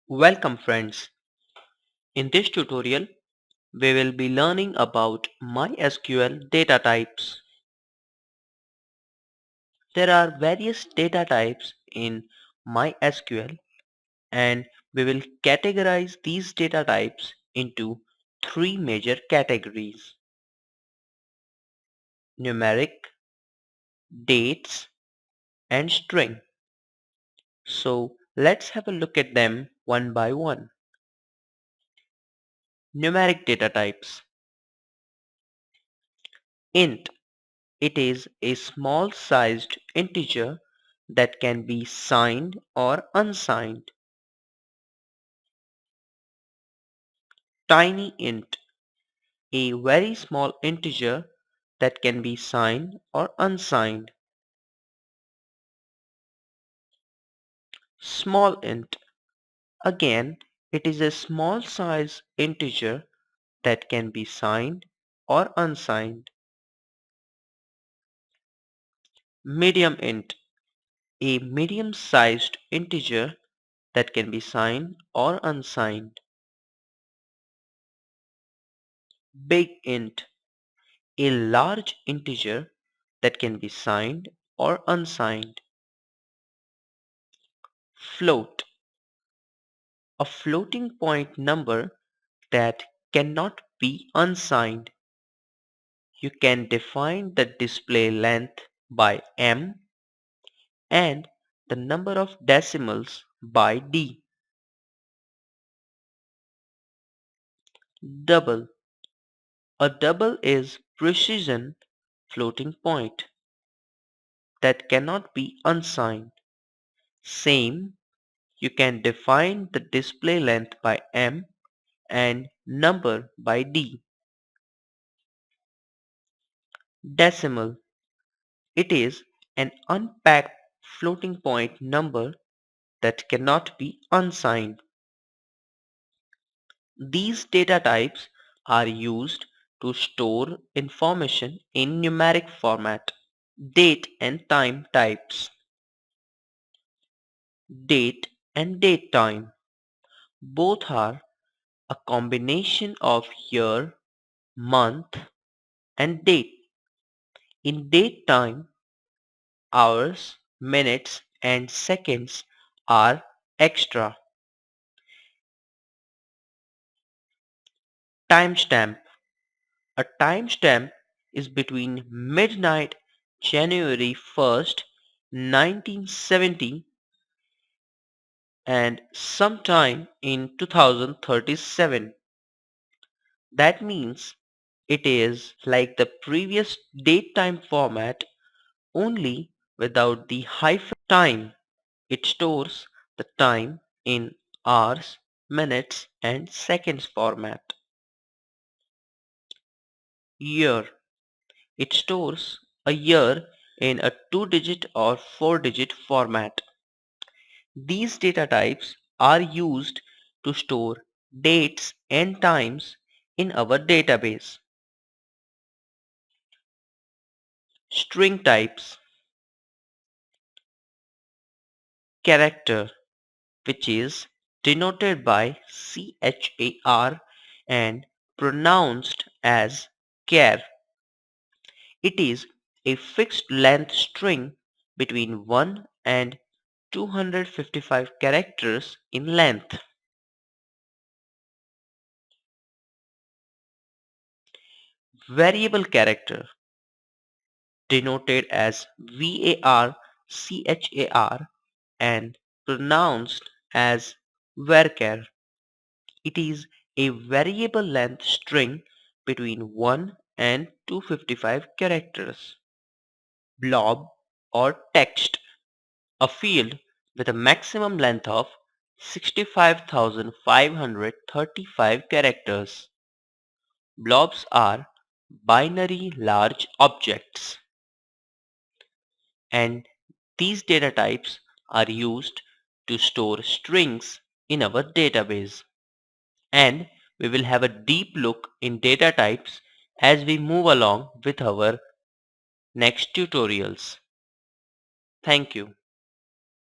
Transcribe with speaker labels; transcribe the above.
Speaker 1: Welcome friends. In this tutorial, we will be learning about MySQL data types. There are various data types in MySQL and we will categorize these data types into three major categories: numeric, dates, and string. So let's have a look at them one by one. Numeric data types. Int. It is a small sized integer that can be signed or unsigned. Tiny int, a very small integer that can be signed or unsigned. Small int, again it is a small size integer that can be signed or unsigned. Medium int, a medium sized integer that can be signed or unsigned. Big int, a large integer that can be signed or unsigned. Float, a floating point number that cannot be unsigned. You can define the display length by m and the number of decimals by d. Double, a double is precision floating point that cannot be unsigned. Same, you can define the display length by m and number by d. Decimal. It is an unpacked floating point number that cannot be unsigned. These data types are used to store information in numeric format. Date and time types. Date and date time. Both are a combination of year, month, and date. In date time, hours, minutes, and seconds are extra. Timestamp. A timestamp is between midnight January 1st, 1970 and sometime in 2037. That means it is like the previous date-time format only without the hyphen time. It stores the time in hours, minutes, and seconds format. Year. It stores a year in a 2-digit or 4-digit format. These data types are used to store dates and times in our database. String types. Character, which is denoted by char and pronounced as char. It is a fixed length string between 1 and 255 characters in length. Variable character, denoted as VARCHAR and pronounced as varchar. It is a variable length string between 1 and 255 characters. Blob or text, a field with a maximum length of 65,535 characters. Blobs are binary large objects, and these data types are used to store strings in our database. And we will have a deep look in data types as we move along with our next tutorials. Thank you.